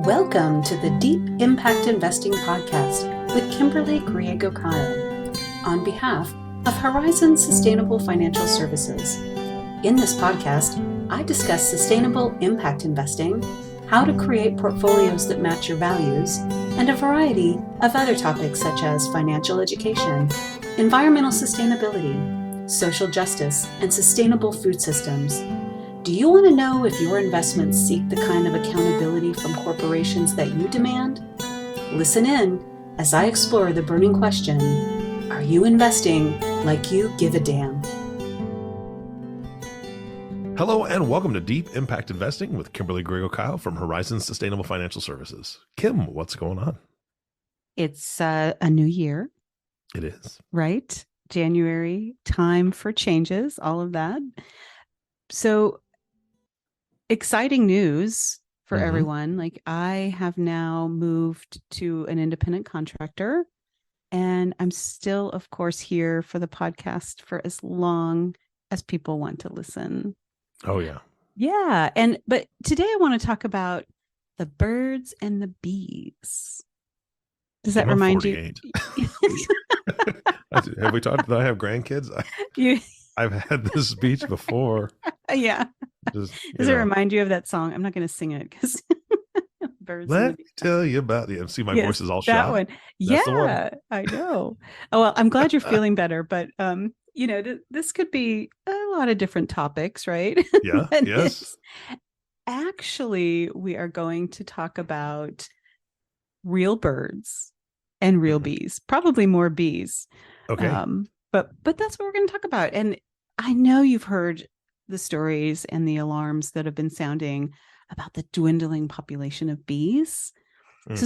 Welcome to the Deep Impact Investing Podcast with Kimberly Griego-Kiel on behalf of Horizon Sustainable Financial Services. In this podcast, I discuss sustainable impact investing, how to create portfolios that match your values, and a variety of other topics such as financial education, environmental sustainability, social justice, and sustainable food systems. Do you want to know if your investments seek the kind of accountability from corporations that you demand? Listen in as I explore the burning question, are you investing like you give a damn? Hello and welcome to Deep Impact Investing with Kimberly Griego-Kiel from Horizon Sustainable Financial Services. Kim, what's going on? It's a new year. It is. Right? January, time for changes, all of that. So exciting news for everyone. Like, I have now moved to an independent contractor, and I'm still, of course, here for the podcast for as long as people want to listen. Oh, yeah. Yeah. But today I want to talk about the birds and the bees. Does that remind you? Have we talked that I have grandkids? I've had this speech before. Yeah. Does it remind you of that song? I'm not going to sing it because birds. Let me tell you about the. See, my voice is all shot. That one. That's the one. I know. Oh, well, I'm glad you're feeling better, but this could be a lot of different topics, right? Yeah. Yes. Actually, we are going to talk about real birds and real bees, probably more bees. Okay. But that's what we're going to talk about. And I know you've heard the stories and the alarms that have been sounding about the dwindling population of bees. So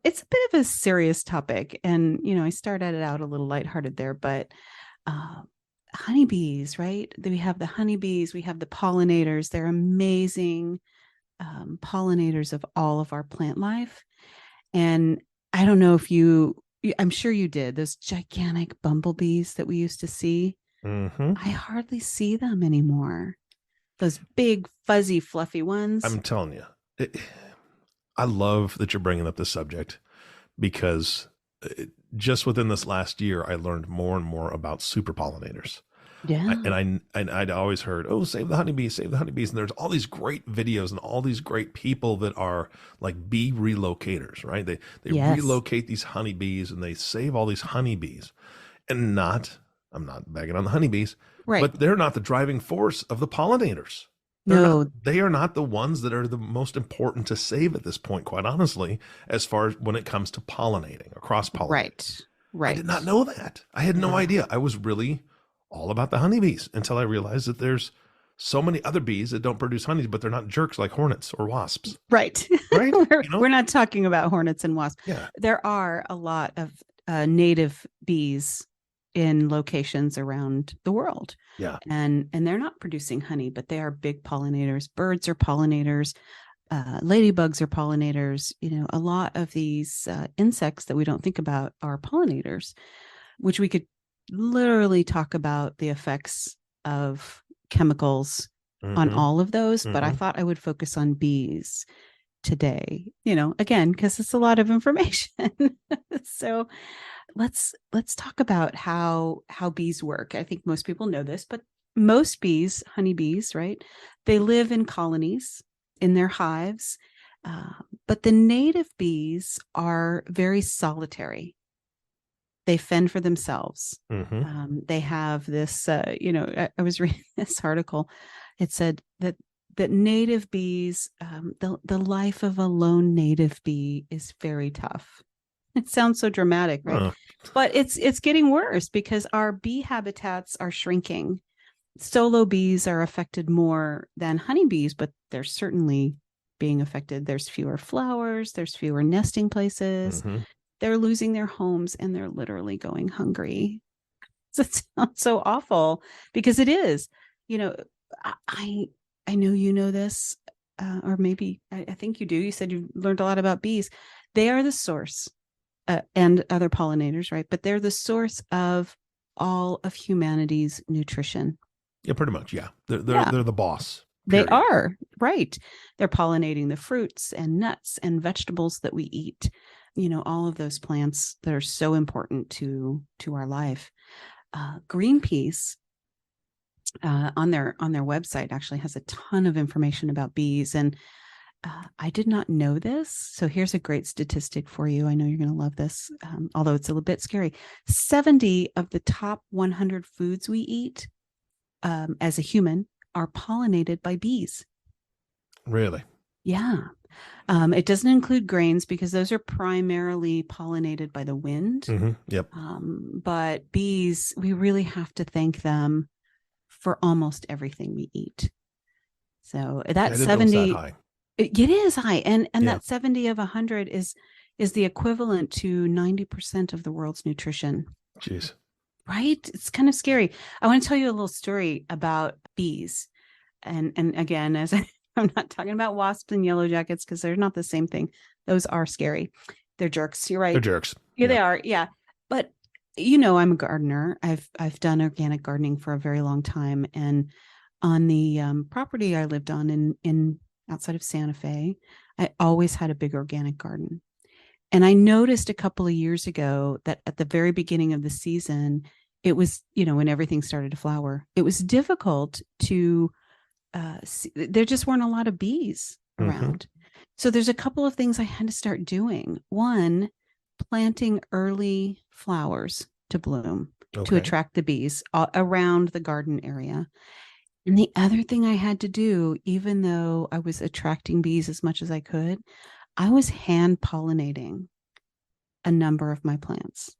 it's a bit of a serious topic. And, I started it out a little lighthearted there, but honeybees, right? We have the honeybees, we have the pollinators. They're amazing pollinators of all of our plant life. And I don't know if I'm sure you did, those gigantic bumblebees that we used to see. I hardly see them anymore. Those big, fuzzy, fluffy ones. I'm telling you, I love that you're bringing up this subject because just within this last year, I learned more and more about super pollinators. Yeah. I'd always heard, save the honeybees, save the honeybees. And there's all these great videos and all these great people that are like bee relocators, right? They relocate these honeybees and they save all these honeybees. And I'm not bagging on the honeybees, right? But they're not the driving force of the pollinators. They are not the ones that are the most important to save at this point, quite honestly, as far as when it comes to pollinating or cross-pollinating. Right. I did not know that. I had no idea. I was really all about the honeybees until I realized that there's so many other bees that don't produce honey, but they're not jerks like hornets or wasps. Right. We're not talking about hornets and wasps. Yeah. There are a lot of native bees in locations around the world. Yeah. And they're not producing honey, but they are big pollinators. Birds are pollinators. Ladybugs are pollinators. A lot of these insects that we don't think about are pollinators, which we could literally talk about the effects of chemicals on all of those. But I thought I would focus on bees today, again, because it's a lot of information. So let's talk about how bees work. I think most people know this, but most bees, honeybees, right? They live in colonies in their hives. But the native bees are very solitary. They fend for themselves. They have this, I was reading this article. It said that native bees, the life of a lone native bee is very tough. It sounds so dramatic, right? But it's getting worse because our bee habitats are shrinking. Solo bees are affected more than honeybees, but they're certainly being affected. There's fewer flowers, there's fewer nesting places. They're losing their homes and they're literally going hungry. So it sounds so awful because it is. I know you know this, or maybe I think you do. You said you've learned a lot about bees. They are the source. And other pollinators, right? But they're the source of all of humanity's nutrition. Yeah, pretty much. Yeah, they're the boss. They period. are, right. They're pollinating the fruits and nuts and vegetables that we eat. All of those plants that are so important to our life. Greenpeace on their website actually has a ton of information about bees, and I did not know this. So here's a great statistic for you. I know you're going to love this, although it's a little bit scary. 70 of the top 100 foods we eat as a human are pollinated by bees. Really? Yeah. It doesn't include grains because those are primarily pollinated by the wind. Yep. But bees, we really have to thank them for almost everything we eat. So that I didn't know it was that 70, high. it is high. And Yeah. that 70 of 100 is the equivalent to 90% of the world's nutrition. Jeez. Right? It's kind of scary. I want to tell you a little story about bees. And again, I'm not talking about wasps and yellow jackets because they're not the same thing. Those are scary. They're jerks. You're right. They're jerks. Yeah, they are. Yeah. But I'm a gardener. I've done organic gardening for a very long time. And on the property I lived on in outside of Santa Fe, I always had a big organic garden. And I noticed a couple of years ago that at the very beginning of the season, it was, when everything started to flower, it was difficult to there just weren't a lot of bees around. So there's a couple of things I had to start doing. One, planting early flowers to bloom to attract the bees around the garden area. And the other thing I had to do, even though I was attracting bees as much as I could, I was hand pollinating a number of my plants.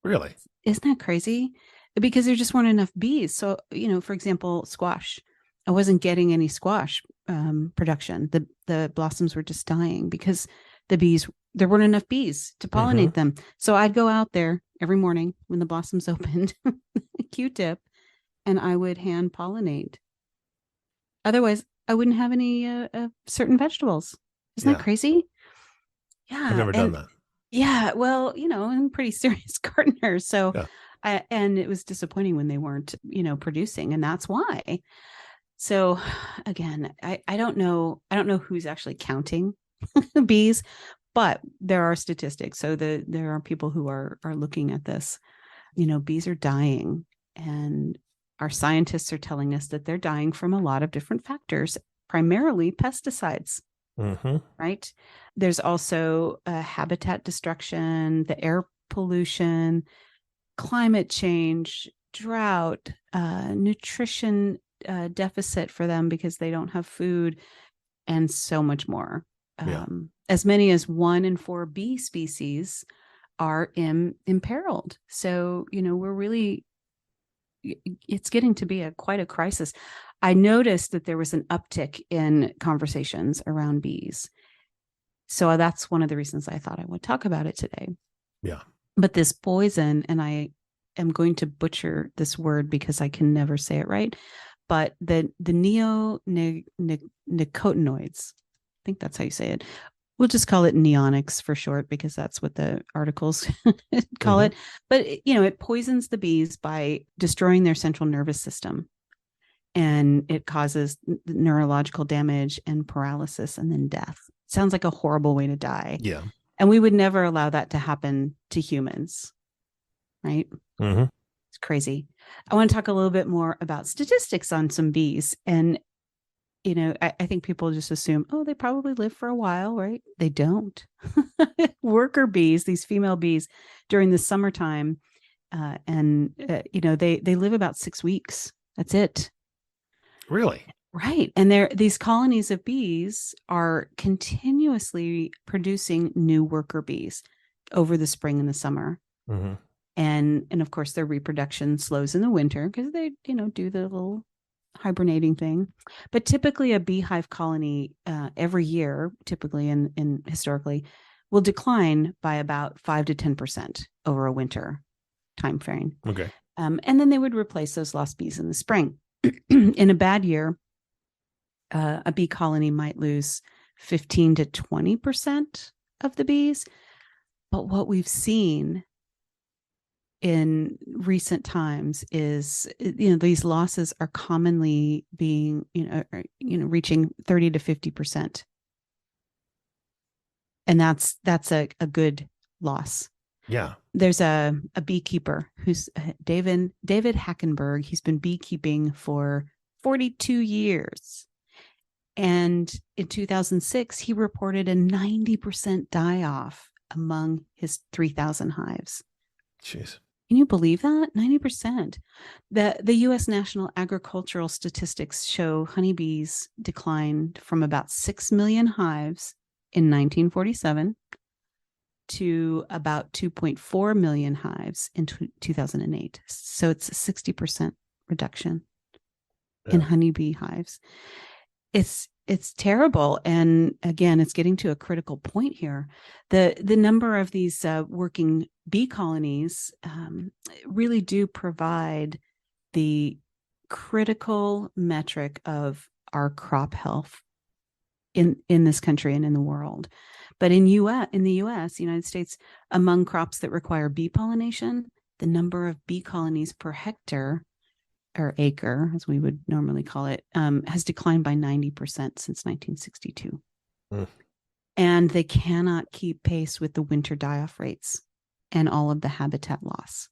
Really? Isn't that crazy? Because there just weren't enough bees. So, for example, squash. I wasn't getting any squash production. The blossoms were just dying because there weren't enough bees to pollinate them. So I'd go out there every morning when the blossoms opened, Q-tip, and I would hand pollinate. Otherwise, I wouldn't have any certain vegetables. Isn't that crazy? Yeah. I've never done that. Yeah. Well, I'm a pretty serious gardener. So, and it was disappointing when they weren't, producing. And that's why. So again, I don't know who's actually counting bees, but there are statistics. So there are people who are looking at this. Bees are dying, and our scientists are telling us that they're dying from a lot of different factors, primarily pesticides. Right? There's also habitat destruction, the air pollution, climate change, drought, nutrition deficit for them because they don't have food, and so much more. As many as 1 in 4 bee species are imperiled. So, we're really, it's getting to be quite a crisis. I noticed that there was an uptick in conversations around bees. So that's one of the reasons I thought I would talk about it today. Yeah. But this poison, and I am going to butcher this word because I can never say it right, but the neonicotinoids, I think that's how you say it. We'll just call it neonics for short because that's what the articles call it. But, it poisons the bees by destroying their central nervous system. And it causes neurological damage and paralysis and then death. Sounds like a horrible way to die. Yeah. And we would never allow that to happen to humans. Right? It's crazy. I want to talk a little bit more about statistics on some bees. And, I think people just assume, they probably live for a while, right? They don't. Worker bees, these female bees, during the summertime, they live about 6 weeks. That's it. Really? Right. And these colonies of bees are continuously producing new worker bees over the spring and the summer. And of course, their reproduction slows in the winter because they, do the little hibernating thing. But typically a beehive colony every year, typically and historically, will decline by about 5 to 10% over a winter time frame. Okay. And then they would replace those lost bees in the spring. In a bad year, a bee colony might lose 15 to 20% of the bees. But what we've seen in recent times is, these losses are commonly being, reaching 30 to 50%. And that's a good loss. Yeah. There's a beekeeper who's David Hackenberg. He's been beekeeping for 42 years. And in 2006, he reported a 90% die off among his 3,000 hives. Jeez. Can you believe that? 90%. The U.S. National Agricultural Statistics show honeybees declined from about 6 million hives in 1947 to about 2.4 million hives in 2008. So it's a 60% reduction in honeybee hives. It's terrible. And again, it's getting to a critical point here. The number of these working bee colonies really do provide the critical metric of our crop health in this country and in the world. But in the US, United States, among crops that require bee pollination, the number of bee colonies per hectare or acre, as we would normally call it, has declined by 90% since 1962. And they cannot keep pace with the winter die-off rates and all of the habitat loss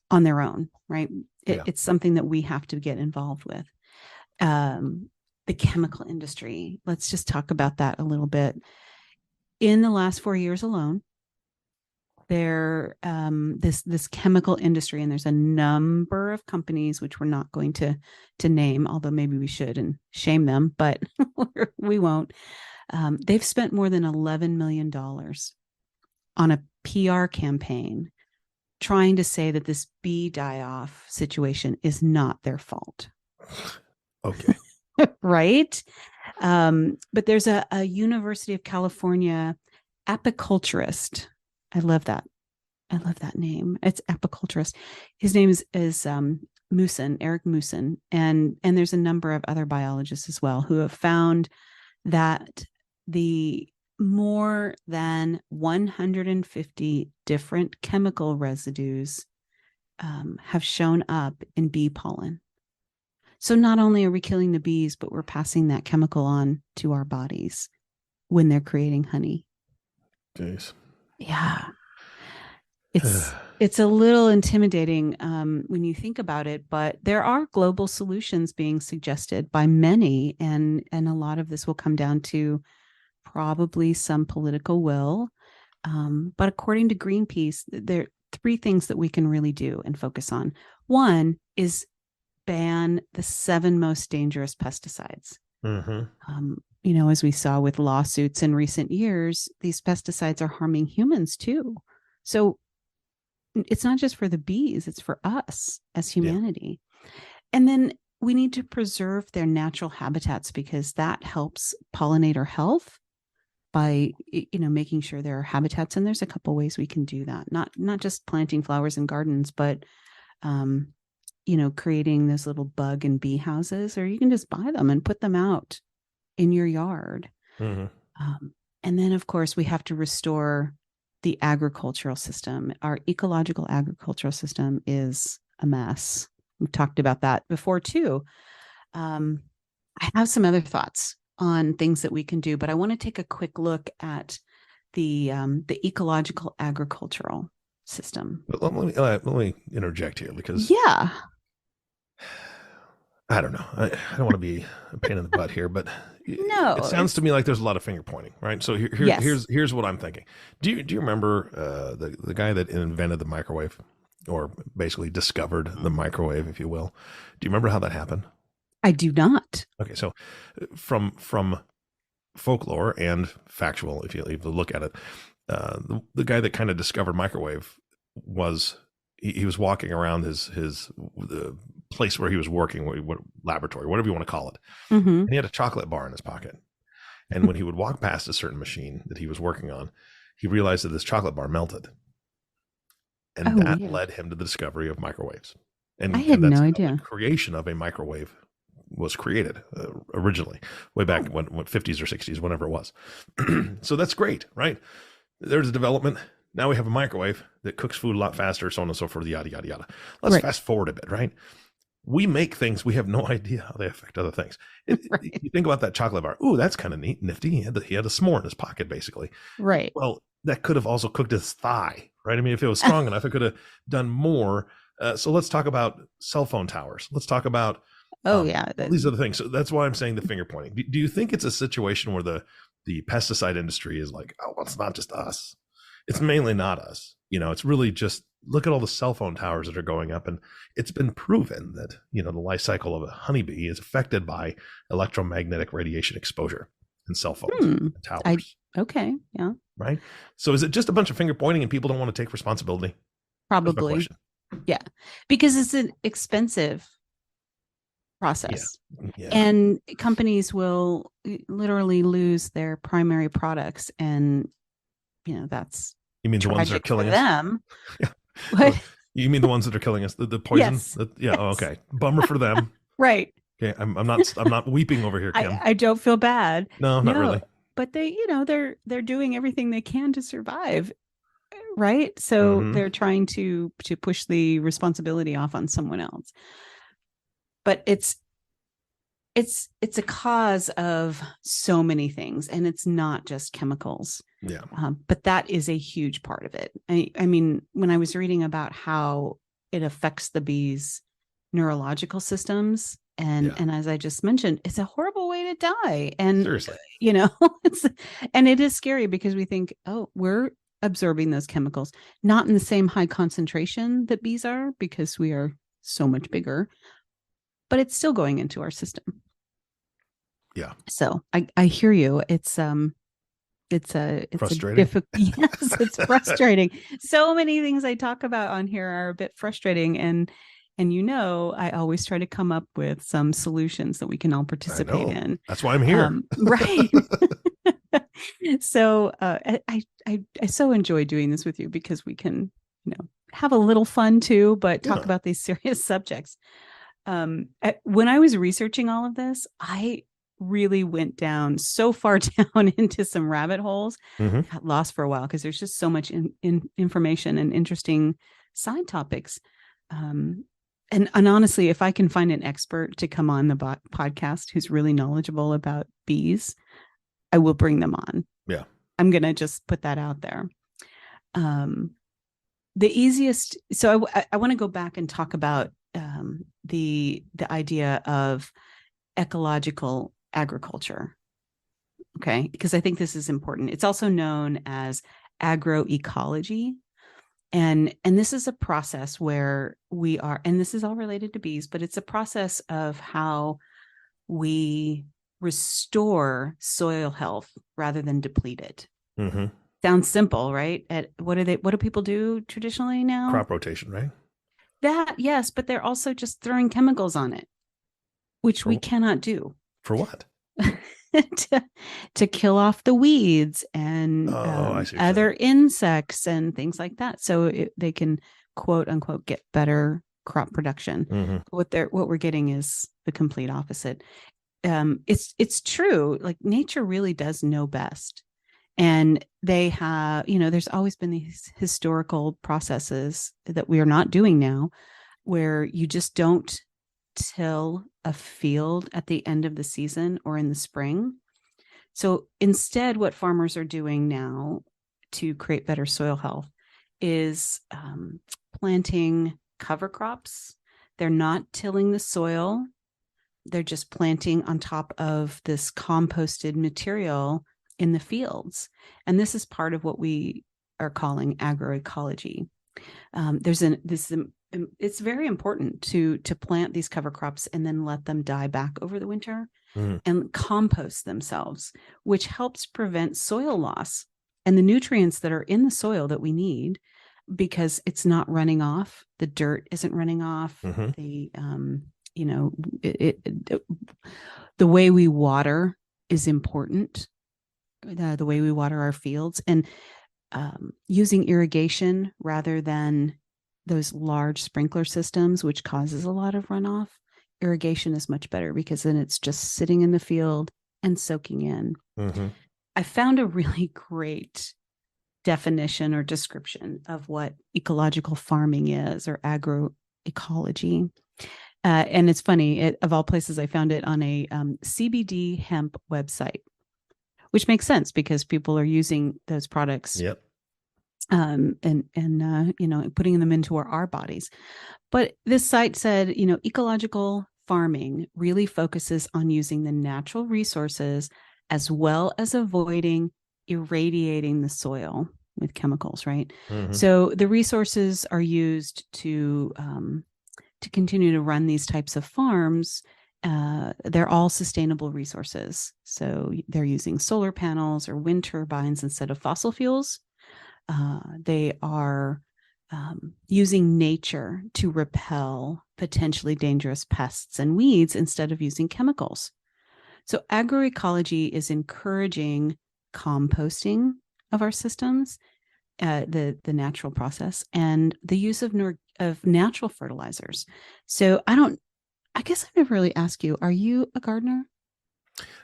on their own, right? It's something that we have to get involved with. The chemical industry, let's just talk about that a little bit. In the last 4 years alone, this chemical industry, and there's a number of companies which we're not going to name, although maybe we should and shame them, but we won't. They've spent more than $11 million on a PR campaign trying to say that this bee die-off situation is not their fault. Okay. Right? But there's a University of California apiculturist. I love that name. It's apiculturist. His name is Moosen, Eric Moosen. And there's a number of other biologists as well who have found that the more than 150 different chemical residues have shown up in bee pollen. So not only are we killing the bees, but we're passing that chemical on to our bodies when they're creating honey. Jeez. Yeah. It's a little intimidating when you think about it, but there are global solutions being suggested by many, and a lot of this will come down to probably some political will. But according to Greenpeace, there are 3 things that we can really do and focus on. One is ban the 7 most dangerous pesticides. As we saw with lawsuits in recent years, these pesticides are harming humans too. So it's not just for the bees, it's for us as humanity. And then we need to preserve their natural habitats, because that helps pollinator health by making sure there are habitats. And there's a couple ways we can do that. Not just planting flowers in gardens, but creating those little bug and bee houses, or you can just buy them and put them out in your yard. And then, of course, we have to restore the agricultural system. Our ecological agricultural system is a mess. We've talked about that before too. I have some other thoughts on things that we can do, but I want to take a quick look at the ecological agricultural system. But let me interject here, because I don't know. I don't want to be a pain in the butt here, but no, it sounds to me like there's a lot of finger pointing, right? So here's what I'm thinking. Do you remember the guy that invented the microwave, or basically discovered the microwave, if you will? Do you remember how that happened? I do not. Okay, so from folklore and factual, if you look at it, the guy that kind of discovered microwave was he was walking around the place where he was working, what laboratory, whatever you want to call it, and he had a chocolate bar in his pocket. And when he would walk past a certain machine that he was working on, he realized that this chocolate bar melted, and that led him to the discovery of microwaves. And I had that's no idea. The creation of a microwave was created originally, way back when 50s or 60s, whenever it was. So that's great, right? There's a development. Now we have a microwave that cooks food a lot faster, so on and so forth, yada, yada, yada. Let's fast forward a bit, right? We make things, we have no idea how they affect other things. You think about that chocolate bar. Ooh, that's kind of neat, nifty. He had a s'more in his pocket, basically. Right. Well, that could have also cooked his thigh, right? I mean, if it was strong enough, it could have done more. So let's talk about cell phone towers. Let's talk about all these other things. So that's why I'm saying the finger pointing. Do you think it's a situation where the pesticide industry is like, oh, well, it's not just us. It's mainly not us. It's really just look at all the cell phone towers that are going up. And it's been proven that, the life cycle of a honeybee is affected by electromagnetic radiation exposure in cell phones and towers. Okay. Yeah. Right. So is it just a bunch of finger pointing and people don't want to take responsibility? Probably. Yeah. Because it's an expensive process. Yeah. And companies will literally lose their primary products. And, that's you mean the ones that are killing them. Yeah. What? You mean the ones that are killing us? The poison? Yes. Yes. Oh, okay. Bummer for them. Right. Okay. I'm not weeping over here, Kim. I don't feel bad. No, not really. But they, they're doing everything they can to survive. Right. So they're trying to push the responsibility off on someone else. But it's a cause of so many things, and it's not just chemicals. Yeah. But that is a huge part of it. I mean, when I was reading about how it affects the bees' neurological systems, and as I just mentioned, it's a horrible way to die. And seriously, and it is scary because we think, oh, we're absorbing those chemicals, not in the same high concentration that bees are because we are so much bigger, but it's still going into our system. Yeah. So I hear you. It's frustrating. Yes, it's frustrating. So many things I talk about on here are a bit frustrating, and I always try to come up with some solutions that we can all participate in. That's why I'm here. Right. So I so enjoy doing this with you because we can, have a little fun too, but talk about these serious subjects. When I was researching all of this, I really went down so far down into some rabbit holes, got lost for a while because there's just so much information and interesting side topics. And honestly, if I can find an expert to come on the podcast who's really knowledgeable about bees, I will bring them on. Yeah. I'm going to just put that out there. The easiest. So I want to go back and talk about the idea of ecological agriculture. Okay. Because I think this is important. It's also known as agroecology. And this is a process where we are, and this is all related to bees, but it's a process of how we restore soil health rather than deplete it. Sounds simple, right? What do people do traditionally now? Crop rotation, right? That, yes, but they're also just throwing chemicals on it, which we cannot do. For what? to kill off the weeds and other insects and things like that, so they can quote unquote get better crop production. What we're getting is the complete opposite. It's true. Like nature really does know best, and they have, there's always been these historical processes that we are not doing now, where you just don't till a field at the end of the season or in the spring. So instead, what farmers are doing now to create better soil health is planting cover crops. They're not tilling the soil. They're just planting on top of this composted material in the fields. And this is part of what we are calling agroecology. It's very important to plant these cover crops and then let them die back over the winter and compost themselves, which helps prevent soil loss and the nutrients that are in the soil that we need, because it's not running off. The dirt isn't running off. The way we water is important. The way we water our fields, and using irrigation rather than those large sprinkler systems, which causes a lot of runoff. Irrigation is much better because then it's just sitting in the field and soaking in. I found a really great definition or description of what ecological farming is, or agroecology. And it's funny, of all places, I found it on a CBD hemp website, which makes sense because people are using those products. Yep. And putting them into our bodies. But this site said, ecological farming really focuses on using the natural resources as well as avoiding irradiating the soil with chemicals, right? Mm-hmm. So the resources are used to continue to run these types of farms. They're all sustainable resources. So they're using solar panels or wind turbines instead of fossil fuels. They are using nature to repel potentially dangerous pests and weeds instead of using chemicals. So agroecology is encouraging composting of our systems, the natural process, and the use of natural fertilizers. So I guess I've never really asked you, are you a gardener?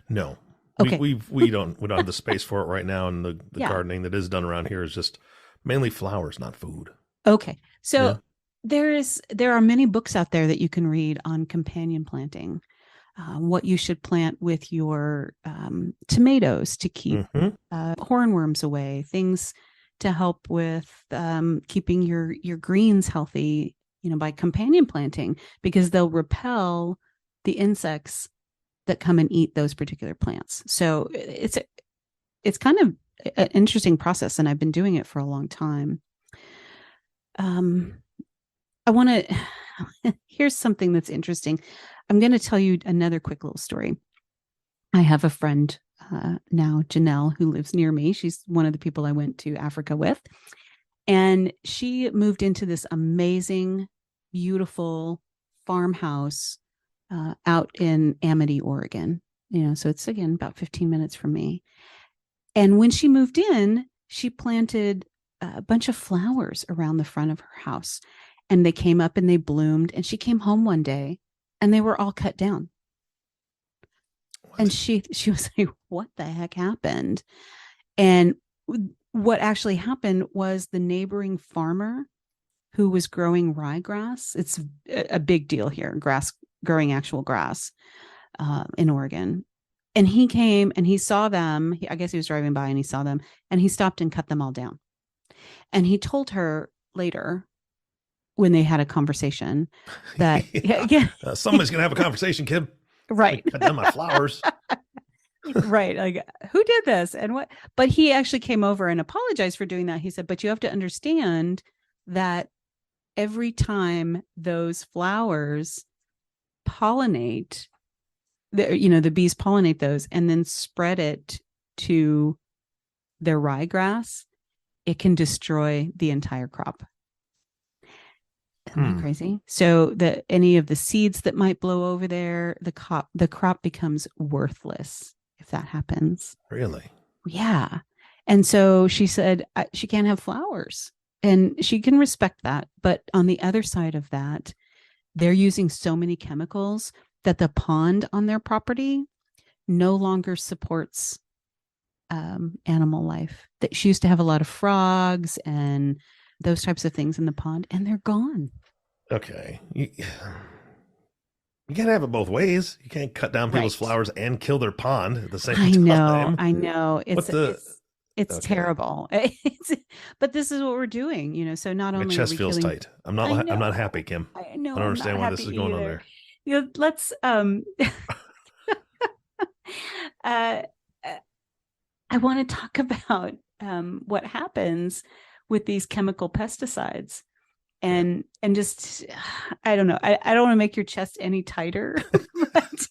No. Okay. We don't have the space for it right now, and the gardening that is done around here is just mainly flowers, not food. Okay. So there are many books out there that you can read on companion planting, what you should plant with your tomatoes to keep hornworms away, things to help with keeping your greens healthy, by companion planting, because they'll repel the insects that come and eat those particular plants. So it's kind of an interesting process, and I've been doing it for a long time. I want to, here's something that's interesting. I'm going to tell you another quick little story. I have a friend now, Janelle, who lives near me. She's one of the people I went to Africa with. And she moved into this amazing, beautiful farmhouse out in Amity, Oregon. So it's, again, about 15 minutes from me. And when she moved in, she planted a bunch of flowers around the front of her house, and they came up and they bloomed. And she came home one day and they were all cut down. What? And she was like, what the heck happened? And what actually happened was the neighboring farmer who was growing ryegrass. It's a big deal here, growing actual grass in Oregon. And he came and he saw them. I guess he was driving by and he saw them, and he stopped and cut them all down. And he told her later, when they had a conversation, that somebody's gonna have a conversation, Kim. Right. Cut down my flowers. Right. Like, who did this and what? But he actually came over and apologized for doing that. He said, but you have to understand that every time those flowers pollinate, the bees pollinate those and then spread it to their ryegrass, it can destroy the entire crop. Isn't that crazy? So any of the seeds that might blow over there, the crop becomes worthless if that happens. Really? Yeah. And so she said she can't have flowers, and she can respect that. But on the other side of that, they're using so many chemicals that the pond on their property no longer supports animal life. That she used to have a lot of frogs and those types of things in the pond, and they're gone. Okay. You can't have it both ways. You can't cut down people's flowers and kill their pond at the same time. I know. It's terrible. But this is what we're doing, so not only my chest feels tight. I'm not happy, Kim. I know. I don't understand why this is going on there. Let's I want to talk about what happens with these chemical pesticides. And just, I don't know. I don't want to make your chest any tighter. But,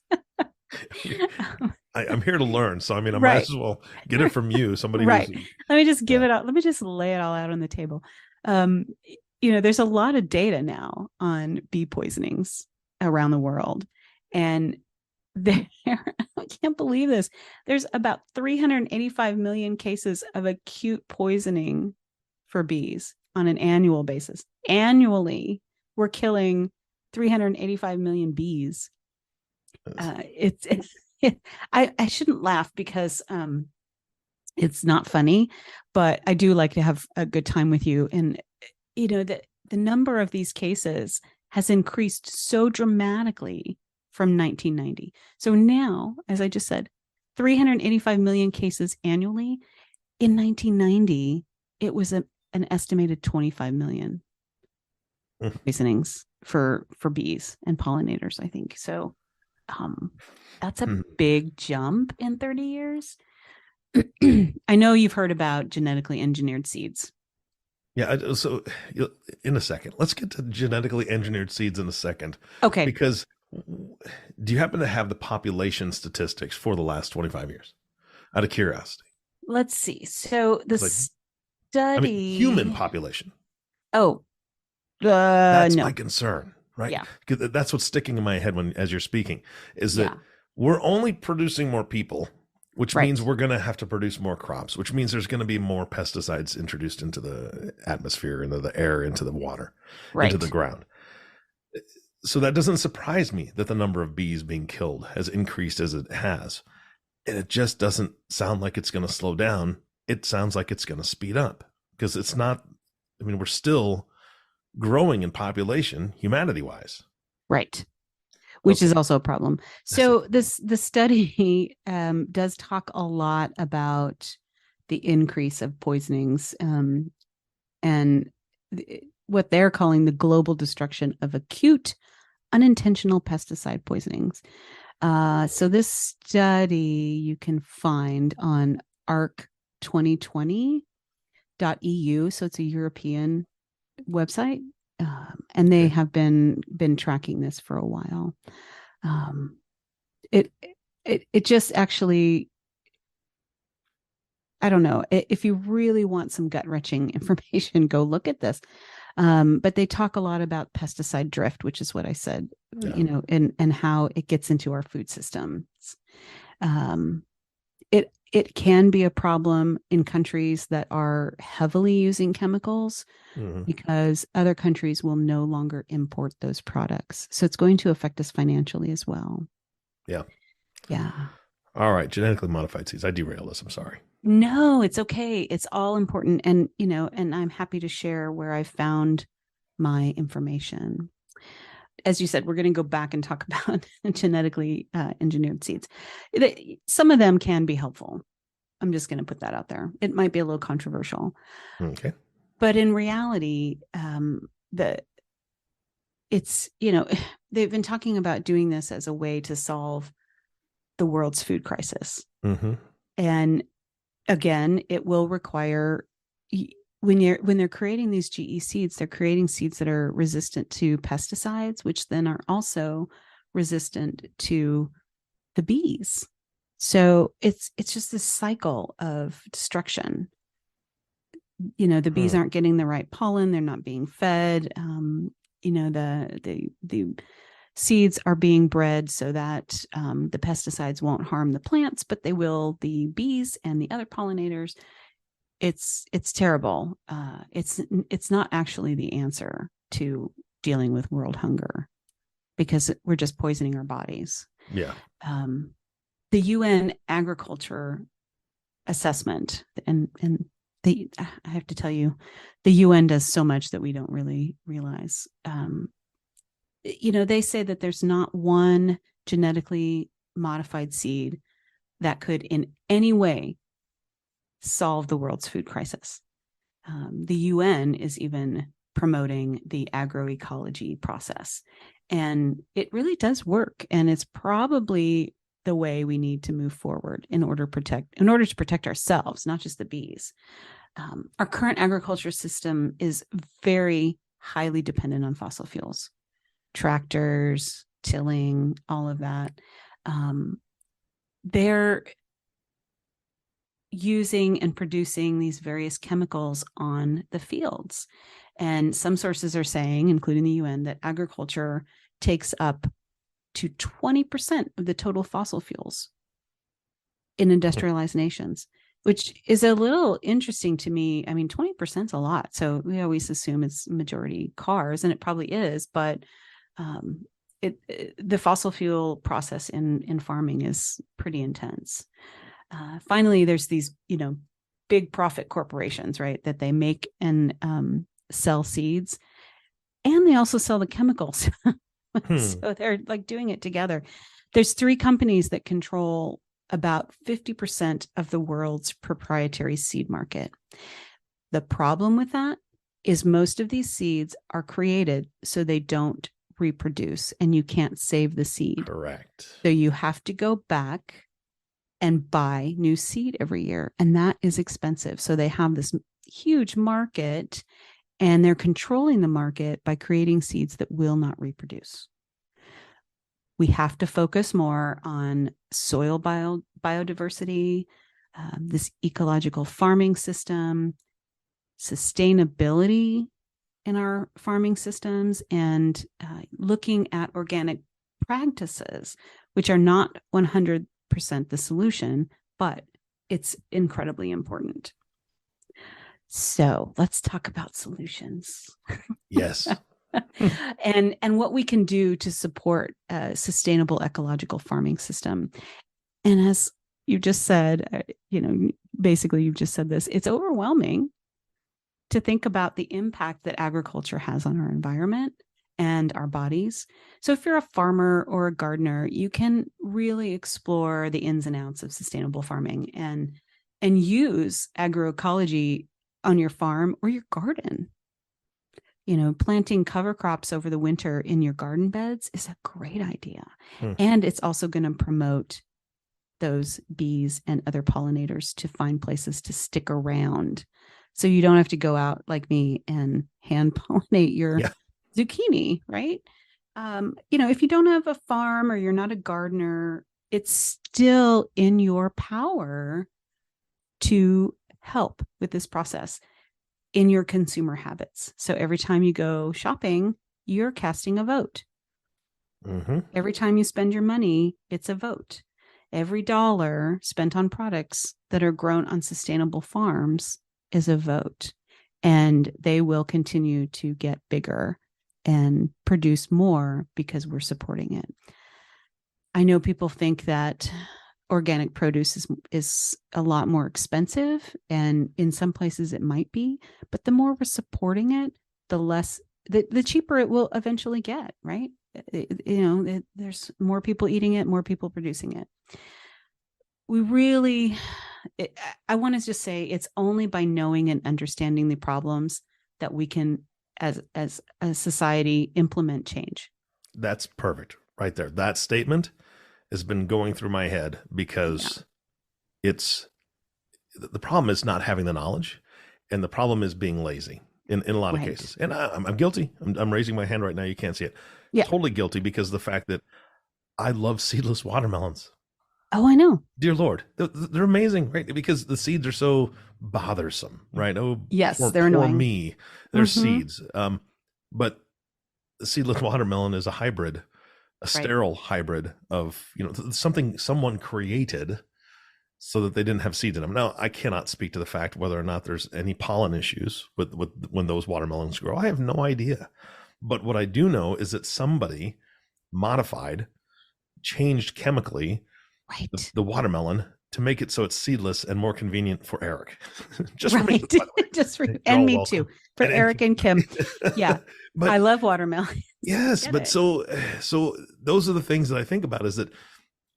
I'm here to learn. So, I mean, I might as well get it from you. Somebody right. Let me just give it out. Let me just lay it all out on the table. There's a lot of data now on bee poisonings around the world. And I can't believe this. There's about 385 million cases of acute poisoning for bees on an annual basis. Annually, we're killing 385 million bees. I shouldn't laugh because It's not funny, but I do like to have a good time with you. And, the number of these cases has increased so dramatically from 1990. So now, as I just said, 385 million cases annually. In 1990, it was an estimated 25 million poisonings for bees and pollinators, I think. So that's a big jump in 30 years. I know you've heard about genetically engineered seeds. Yeah. So in a second, let's get to genetically engineered seeds in a second. Okay. Because do you happen to have the population statistics for the last 25 years out of curiosity? Let's see. So the study, human population. Oh, that's no. my concern, right? Yeah. Because that's what's sticking in my head as you're speaking, is that we're only producing more people, which means we're going to have to produce more crops, which means there's going to be more pesticides introduced into the atmosphere, into the air, into the water, into the ground. So that doesn't surprise me that the number of bees being killed has increased as it has. And it just doesn't sound like it's going to slow down. It sounds like it's going to speed up, because it's not, we're still growing in population humanity wise. Right. Which is also a problem. So the study does talk a lot about the increase of poisonings and what they're calling the global destruction of acute unintentional pesticide poisonings. So this study you can find on arc2020.eu. So it's a European website. And they have been tracking this for a while. It just actually, I don't know, if you really want some gut-wrenching information, go look at this. But they talk a lot about pesticide drift, which is what I said, and how it gets into our food systems. It can be a problem in countries that are heavily using chemicals, because other countries will no longer import those products. So it's going to affect us financially as well. Yeah. Yeah. All right. Genetically modified seeds. I derailed this. I'm sorry. No, it's okay. It's all important. And, and I'm happy to share where I found my information. As you said, we're going to go back and talk about genetically engineered seeds. Some of them can be helpful. I'm just going to put that out there. It might be a little controversial. Okay. But in reality, they've been talking about doing this as a way to solve the world's food crisis. And again, it will require, when they're creating these GE seeds, they're creating seeds that are resistant to pesticides, which then are also resistant to the bees. So it's just this cycle of destruction. The bees aren't getting the right pollen, they're not being fed. The seeds are being bred so that the pesticides won't harm the plants, but they will the bees and the other pollinators. It's terrible. It's not actually the answer to dealing with world hunger, because we're just poisoning our bodies. Yeah. The UN agriculture assessment, and I have to tell you, the UN does so much that we don't really realize. They say that there's not one genetically modified seed that could in any way solve the world's food crisis. The UN is even promoting the agroecology process, and it really does work. And it's probably the way we need to move forward in order to protect ourselves, not just the bees. Our current agriculture system is very highly dependent on fossil fuels, tractors, tilling, all of that. They're using and producing these various chemicals on the fields. And some sources are saying, including the UN, that agriculture takes up to 20% of the total fossil fuels in industrialized nations, which is a little interesting to me. 20% is a lot. So we always assume it's majority cars, and it probably is, but the fossil fuel process in farming is pretty intense. Finally, there's these, big profit corporations, right? That they make and sell seeds, and they also sell the chemicals. So they're like doing it together. There's 3 companies that control about 50% of the world's proprietary seed market. The problem with that is most of these seeds are created so they don't reproduce, and you can't save the seed. Correct. So you have to go back and buy new seed every year, and that is expensive. So they have this huge market, and they're controlling the market by creating seeds that will not reproduce. We have to focus more on soil biodiversity, this ecological farming system, sustainability in our farming systems, and looking at organic practices, which are not 100% the solution, but it's incredibly important. So let's talk about solutions. Yes. and what we can do to support a sustainable ecological farming system. And as you just said, basically you've just said this, it's overwhelming to think about the impact that agriculture has on our environment and our bodies. So if you're a farmer or a gardener, you can really explore the ins and outs of sustainable farming and use agroecology on your farm or your garden. Planting cover crops over the winter in your garden beds is a great idea. And it's also going to promote those bees and other pollinators to find places to stick around. So you don't have to go out like me and hand pollinate your zucchini, right? If you don't have a farm or you're not a gardener, it's still in your power to help with this process in your consumer habits. So every time you go shopping, you're casting a vote. Every time you spend your money, it's a vote. Every dollar spent on products that are grown on sustainable farms is a vote, and they will continue to get bigger and produce more because we're supporting it. I know people think that organic produce is a lot more expensive, and in some places it might be, but the more we're supporting it, the cheaper it will eventually get, right? There's more people eating it, more people producing it. I want to just say it's only by knowing and understanding the problems that we can, as a society, implement change. That's perfect right there. That statement has been going through my head because the problem is not having the knowledge, and the problem is being lazy in a lot of cases. And I'm guilty. I'm raising my hand right now. You can't see it. Yeah. Totally guilty, because the fact that I love seedless watermelons. Oh, I know. Dear Lord, they're amazing, right? Because the seeds are so bothersome, right? Oh, yes, they're annoying. For me, they're seeds. But the seedless watermelon is a hybrid, sterile hybrid of something someone created so that they didn't have seeds in them. Now, I cannot speak to the fact whether or not there's any pollen issues with when those watermelons grow. I have no idea. But what I do know is that somebody changed chemically the watermelon to make it so it's seedless and more convenient for Eric. Just for me, and me welcome. Too. For Eric and Kim. Yeah. But I love watermelon. Yes, but so those are the things that I think about, is that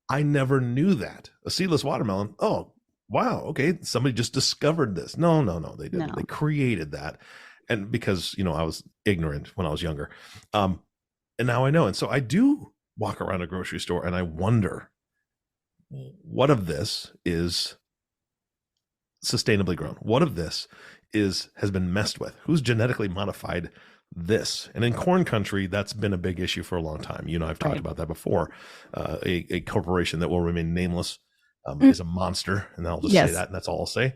I never knew that. A seedless watermelon, oh, wow, okay, somebody just discovered this. No, they didn't. No. They created that. And because, I was ignorant when I was younger. And now I know. And so I do walk around a grocery store and I wonder, what of this is sustainably grown? What of this has been messed with? Who's genetically modified this? And in corn country, that's been a big issue for a long time. I've talked about that before. A corporation that will remain nameless is a monster, and I'll just say that, and that's all I'll say.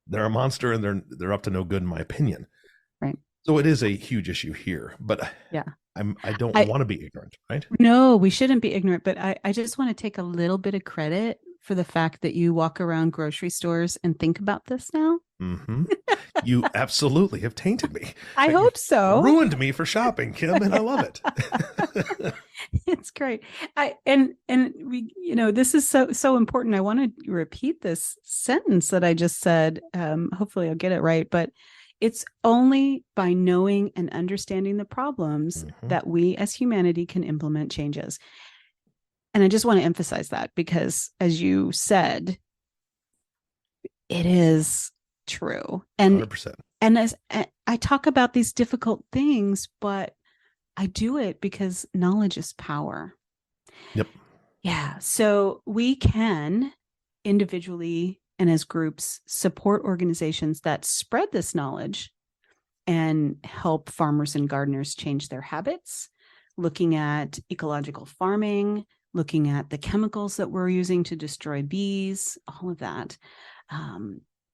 They're a monster, and they're up to no good, in my opinion. Right. So it is a huge issue here, but I don't want to be ignorant, right? No, we shouldn't be ignorant, but I just want to take a little bit of credit for the fact that you walk around grocery stores and think about this now. Mm-hmm. You absolutely have tainted me. I You've hope so. ruined me for shopping, Kim, and I love it. It's great. And we, this is so important. I want to repeat this sentence that I just said. Hopefully I'll get it right, but it's only by knowing and understanding the problems that we as humanity can implement changes. And I just want to emphasize that because, as you said, it is true. And 100%. And as I talk about these difficult things, but I do it because knowledge is power. Yep. Yeah. So we can individually and as groups support organizations that spread this knowledge and help farmers and gardeners change their habits, looking at ecological farming, looking at the chemicals that we're using to destroy bees, all of that.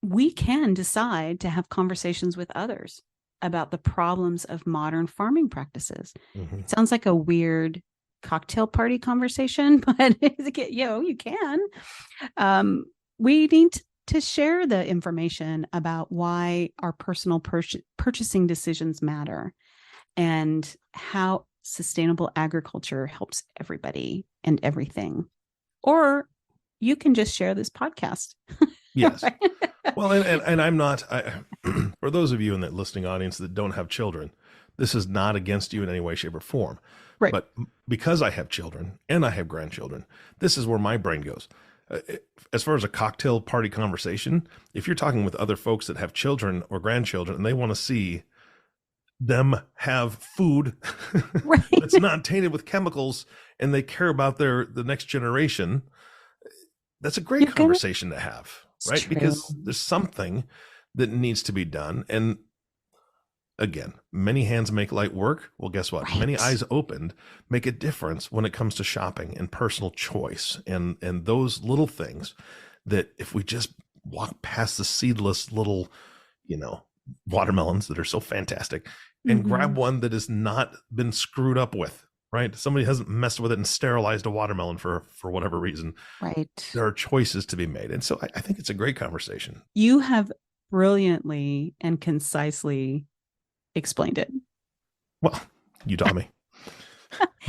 We can decide to have conversations with others about the problems of modern farming practices. It sounds like a weird cocktail party conversation, but you can. We need to share the information about why our personal purchasing decisions matter and how sustainable agriculture helps everybody and everything. Or you can just share this podcast. Yes. Well, and I'm not, for those of you in that listening audience that don't have children, this is not against you in any way, shape, or form. Right. But because I have children and I have grandchildren, this is where my brain goes. As far as a cocktail party conversation, if you're talking with other folks that have children or grandchildren and they want to see them have food right. that's not tainted with chemicals and they care about the next generation, that's a great conversation to have, right? True. Because there's something that needs to be done. And again, many hands make light work. Well, guess what? Right. Many eyes opened make a difference when it comes to shopping and personal choice and those little things that if we just walk past the seedless little, watermelons that are so fantastic and grab one that has not been screwed up with, right? Somebody hasn't messed with it and sterilized a watermelon for whatever reason. Right. There are choices to be made. And so I think it's a great conversation. You have brilliantly and concisely explained it. Well, you taught me.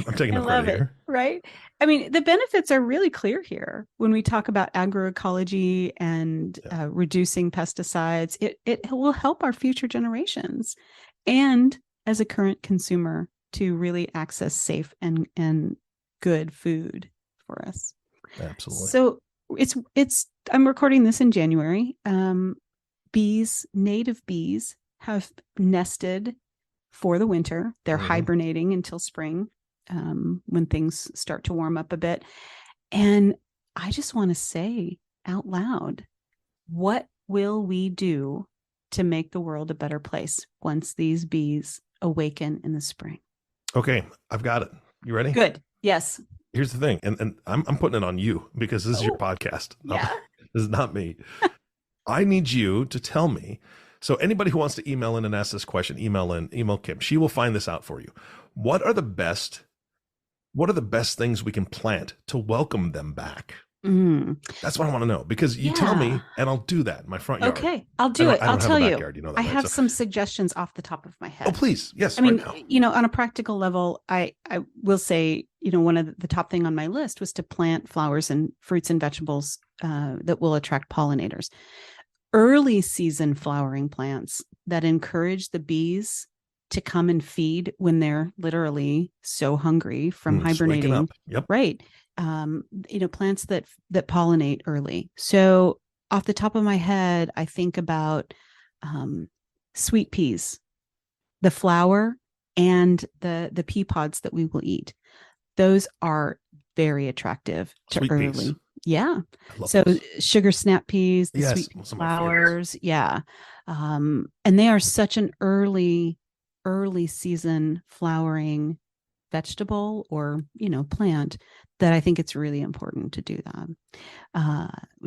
I'm taking the credit here. Right? I mean, the benefits are really clear here when we talk about agroecology and reducing pesticides. It will help our future generations and as a current consumer to really access safe and good food for us. Absolutely. So I'm recording this in January. Native bees have nested for the winter. They're hibernating until spring, when things start to warm up a bit. And I just want to say out loud, what will we do to make the world a better place once these bees awaken in the spring? Okay, I've got it. You ready? Good. Yes. Here's the thing, and I'm putting it on you because this is your podcast. Yeah. This is not me. I need you to tell me. So anybody who wants to email in and ask this question, email Kim. She will find this out for you. What are the best things we can plant to welcome them back? That's what I want to know, because you tell me and I'll do that in my front yard. Okay, I'll do it. I'll tell you. I have right? some suggestions off the top of my head. Oh, please. Yes. I mean, on a practical level, I will say, one of the top thing on my list was to plant flowers and fruits and vegetables that will attract pollinators. Early season flowering plants that encourage the bees to come and feed when they're literally so hungry from hibernating. Yep. Right. Plants that pollinate early. So off the top of my head, I think about sweet peas, the flower and the pea pods that we will eat. Those are very attractive to sweet early. Peas. Yeah. So those. Sugar snap peas, the sweet pea flowers. Yeah. And they are such an early season flowering vegetable or, plant that I think it's really important to do that.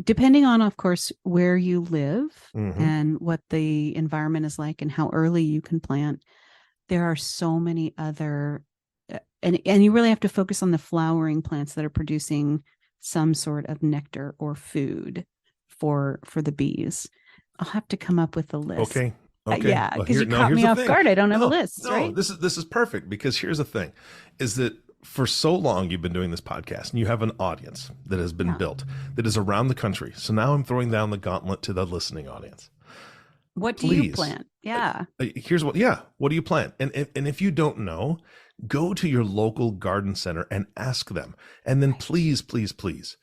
Depending on, of course, where you live and what the environment is like and how early you can plant, there are so many other, and you really have to focus on the flowering plants that are producing some sort of nectar or food for the bees. I'll have to come up with a list. Okay. Okay. Yeah, Well, because you caught here's me the off thing. guard. I don't have a No, list, no, right? this is perfect, because here's the thing is that for so long you've been doing this podcast and you have an audience that has been built that is around the country. So now I'm throwing down the gauntlet to the listening audience. What do you Please. plan? Yeah. Here's what, what do you plan? And if you don't know, go to your local garden center and ask them. And then please, please, please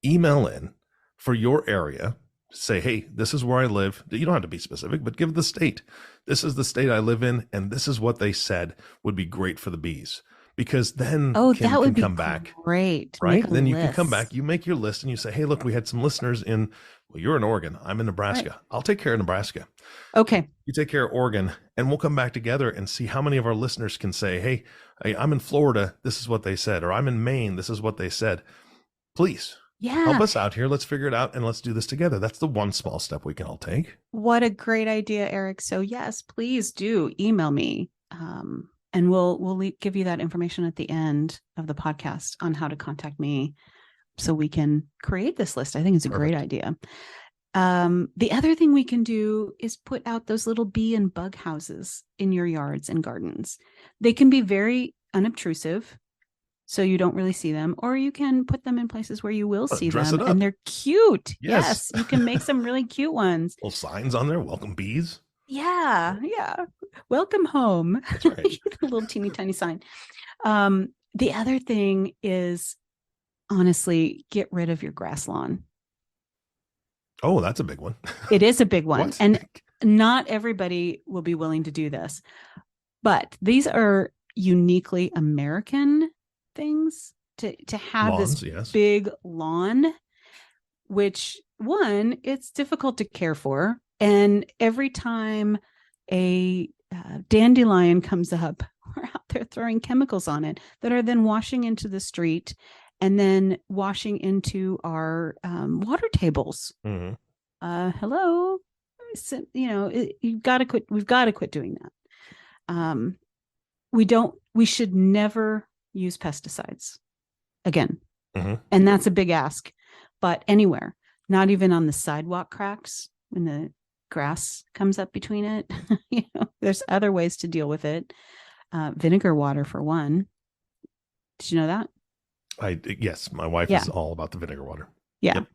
email in for your area. Say, hey, this is where I live. You don't have to be specific, but give the state. This is the state I live in, and this is what they said would be great for the bees. Because then Kim that would can be come back. Great. Right? Then you can come back. You make your list and you say, hey, look, we had some listeners in, well, you're in Oregon. I'm in Nebraska. Right. I'll take care of Nebraska. Okay. You take care of Oregon, and we'll come back together and see how many of our listeners can say, hey, I'm in Florida. This is what they said. Or I'm in Maine. This is what they said. Please. Yeah. Help us out here. Let's figure it out and let's do this together. That's the one small step we can all take. What a great idea, Eric. So yes, please do email me. And we'll give you that information at the end of the podcast on how to contact me so we can create this list. I think it's a great idea. The other thing we can do is put out those little bee and bug houses in your yards and gardens. They can be very unobtrusive, so you don't really see them, or you can put them in places where you will see them, and they're cute. Yes, you can make some really cute ones. Little signs on there, welcome bees. Yeah. Welcome home. That's right. A little teeny tiny sign. The other thing is, honestly, get rid of your grass lawn. Oh, that's a big one. It is a big one. And not everybody will be willing to do this, but these are uniquely American things to have this big lawn, which one, it's difficult to care for. And every time a dandelion comes up, we're out there throwing chemicals on it that are then washing into the street and then washing into our water tables. Mm-hmm. Hello, so, you've got to quit. We've got to quit doing that. We should never use pesticides again. Mm-hmm. And that's a big ask, but anywhere, not even on the sidewalk cracks when the grass comes up between it. There's other ways to deal with it. Vinegar water for one. Did you know that? Yes, my wife is all about the vinegar water. Yeah. Yep.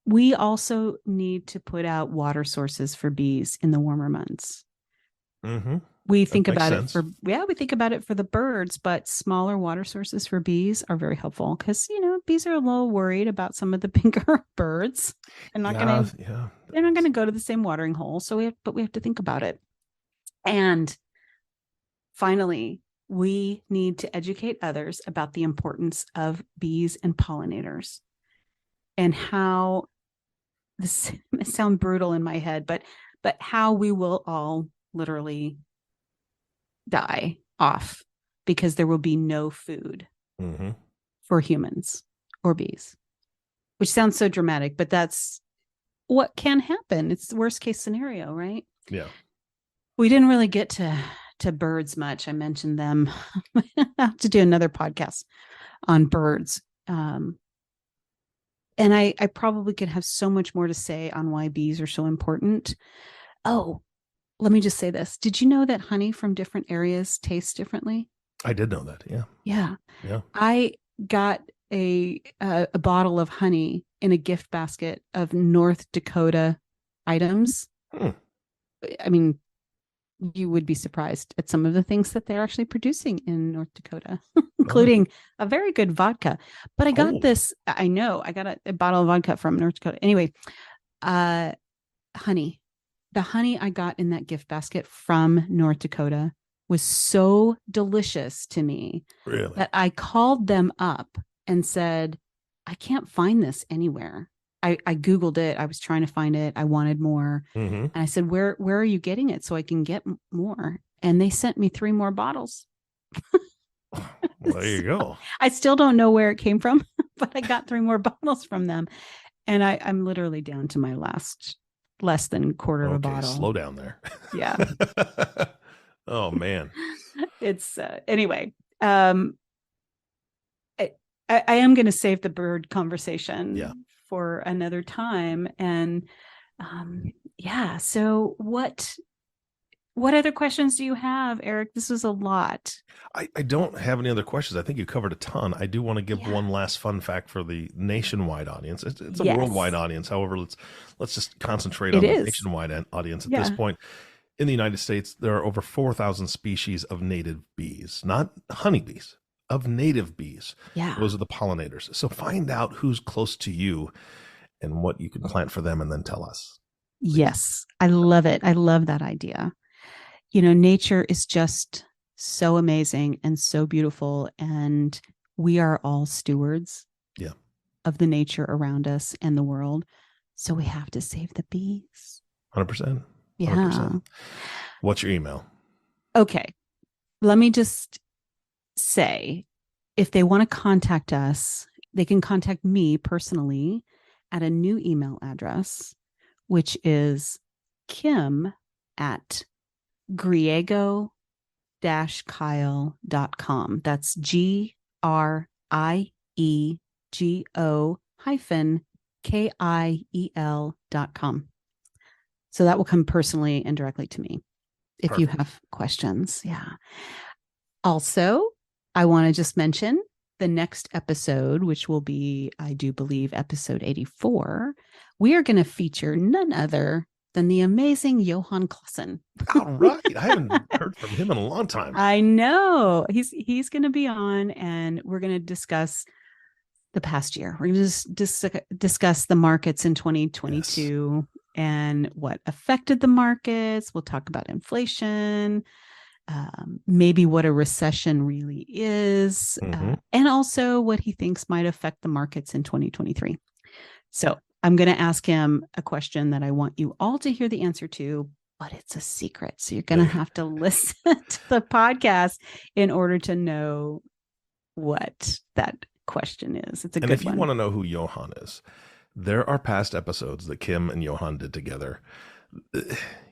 We also need to put out water sources for bees in the warmer months. Mm-hmm. We think about it for the birds, but smaller water sources for bees are very helpful because, bees are a little worried about some of the bigger birds. They're not going to go to the same watering hole. So we have to think about it. And finally, we need to educate others about the importance of bees and pollinators and how this may sound brutal in my head, but how we will all literally die off because there will be no food for humans or bees, which sounds so dramatic, but that's what can happen. It's the worst case scenario, right? Yeah. We didn't really get to birds much. I mentioned them. I have to do another podcast on birds. And I probably could have so much more to say on why bees are so important. Oh, let me just say this. Did you know that honey from different areas tastes differently? I did know that. Yeah. Yeah. I got a bottle of honey in a gift basket of North Dakota items. I mean, you would be surprised at some of the things that they're actually producing in North Dakota, including a very good vodka. But I got this, I got a bottle of vodka from North Dakota. Anyway, honey. The honey I got in that gift basket from North Dakota was so delicious to me that I called them up and said, I can't find this anywhere. I Googled it. I was trying to find it. I wanted more. Mm-hmm. And I said, where are you getting it so I can get more? And they sent me 3 more bottles. Well, there you go. I still don't know where it came from, but I got 3 more bottles from them. And I'm literally down to my less than a quarter of a bottle. Slow down there. Yeah. Oh man. It's anyway. I am going to save the bird conversation for another time. And Yeah. So what other questions do you have, Eric? This was a lot. I don't have any other questions. I think you covered a ton. I do want to give Yeah. one last fun fact for the nationwide audience. It's a worldwide Yes, audience. However, let's just concentrate it on the is. nationwide audience at this Yeah. point. In the United States, there are over 4,000 species of native bees, not honeybees, of native bees. Yeah. Those are the pollinators. So find out who's close to you and what you can plant for them, and then tell us, please. Yes. I love it. I love that idea. Nature is just so amazing and so beautiful. And we are all stewards Yeah. of the nature around us and the world. So we have to save the bees. 100%. Yeah. 100%. What's your email? Okay. Let me just say, if they want to contact us, they can contact me personally at a new email address, which is Kim@Griego-Kiel.com. That's GRIEGO-KIEL.com. So that will come personally and directly to me if you Perfect. have questions. Yeah. Also, I want to just mention the next episode, which will be, I do believe, episode 84. We are going to feature none other than the amazing Johan Clausen. All right. I haven't heard from him in a long time. I know. He's going to be on, and we're going to discuss the past year. We're going to discuss the markets in 2022 and what affected the markets. We'll talk about inflation, maybe what a recession really is, and also what he thinks might affect the markets in 2023. So I'm going to ask him a question that I want you all to hear the answer to, but it's a secret. So you're going to have to listen to the podcast in order to know what that question is. It's a good one. And if you want to know who Johan is, there are past episodes that Kim and Johan did together.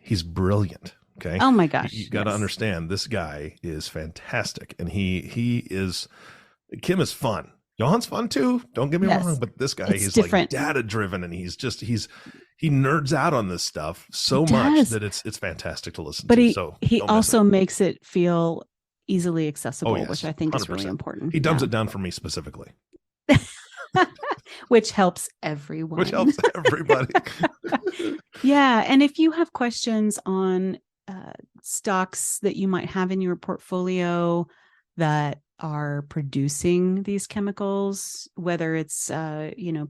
He's brilliant. Okay. Oh my gosh. You got to understand, this guy is fantastic. And Kim is fun. Johan's fun too. Don't get me wrong, but this guy, he's different. Like data driven, and he nerds out on this stuff so much that it's fantastic to listen to. He also makes it feel easily accessible, which I think 100%. Is really important. He dumbs it down for me specifically. Which helps everyone. Which helps everybody. Yeah. And if you have questions on stocks that you might have in your portfolio that are producing these chemicals, whether it's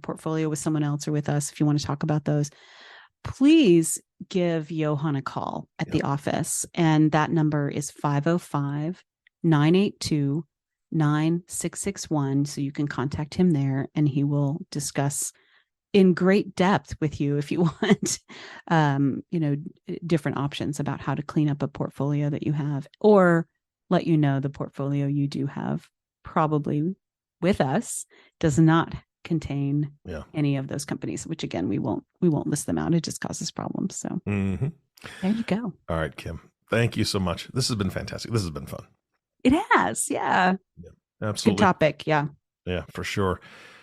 portfolio with someone else or with us, if you want to talk about those, please give Johan a call at the office. And that number is 505-982-9661. So you can contact him there, and he will discuss in great depth with you if you want, different options about how to clean up a portfolio that you have, or let you know the portfolio you do have probably with us does not contain any of those companies, which again, we won't list them out. It just causes problems. So there you go. All right, Kim, thank you so much. This has been fantastic. This has been fun. It has. Yeah. Absolutely. Good topic. Yeah, for sure.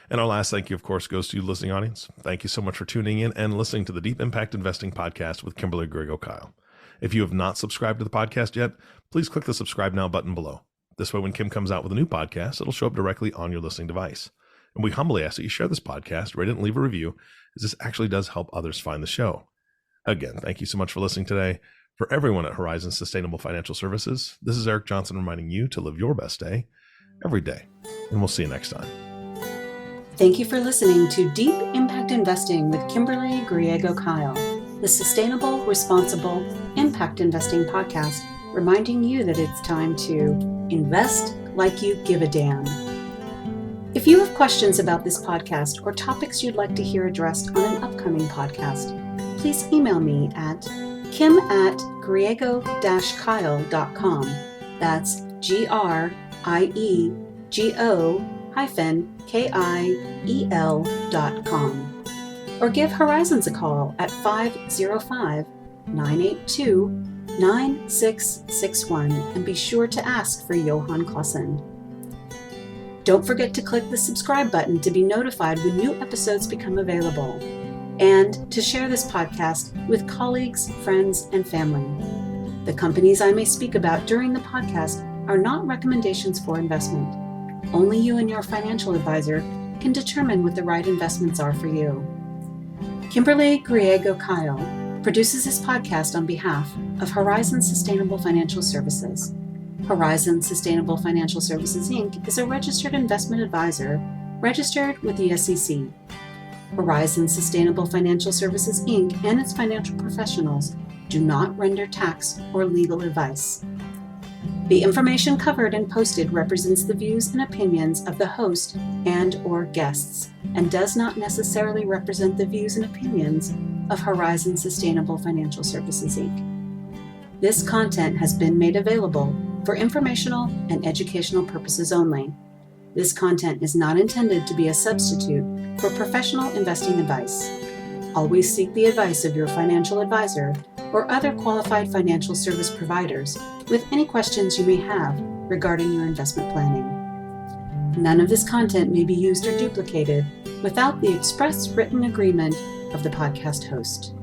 And our last thank you, of course, goes to you, listening audience. Thank you so much for tuning in and listening to the Deep Impact Investing Podcast with Kimberly Griego-Kiel. If you have not subscribed to the podcast yet, please click the subscribe now button below. This way, when Kim comes out with a new podcast, it'll show up directly on your listening device. And we humbly ask that you share this podcast, rate it, and leave a review, as this actually does help others find the show. Again, thank you so much for listening today. For everyone at Horizon Sustainable Financial Services, this is Eric Johnson reminding you to live your best day every day. And we'll see you next time. Thank you for listening to Deep Impact Investing with Kimberly Griego-Kiel, the sustainable, responsible impact investing podcast, reminding you that it's time to invest like you give a damn. If you have questions about this podcast or topics you'd like to hear addressed on an upcoming podcast, please email me at kim@griego-kiel.com. That's GRIEGO-KIEL.com. Or give Horizons a call at 505-982-9661 and be sure to ask for Johan Clausen. Don't forget to click the subscribe button to be notified when new episodes become available. and to share this podcast with colleagues, friends, and family. The companies I may speak about during the podcast are not recommendations for investment. Only you and your financial advisor can determine what the right investments are for you. Kimberly Griego-Kiel produces this podcast on behalf of Horizon Sustainable Financial Services. Horizon Sustainable Financial Services, Inc. is a registered investment advisor registered with the SEC. Horizon Sustainable Financial Services, Inc. and its financial professionals do not render tax or legal advice. The information covered and posted represents the views and opinions of the host and/or guests and does not necessarily represent the views and opinions of Horizon Sustainable Financial Services, Inc. This content has been made available for informational and educational purposes only. This content is not intended to be a substitute for professional investing advice. Always seek the advice of your financial advisor or other qualified financial service providers with any questions you may have regarding your investment planning. None of this content may be used or duplicated without the express written agreement of the podcast host.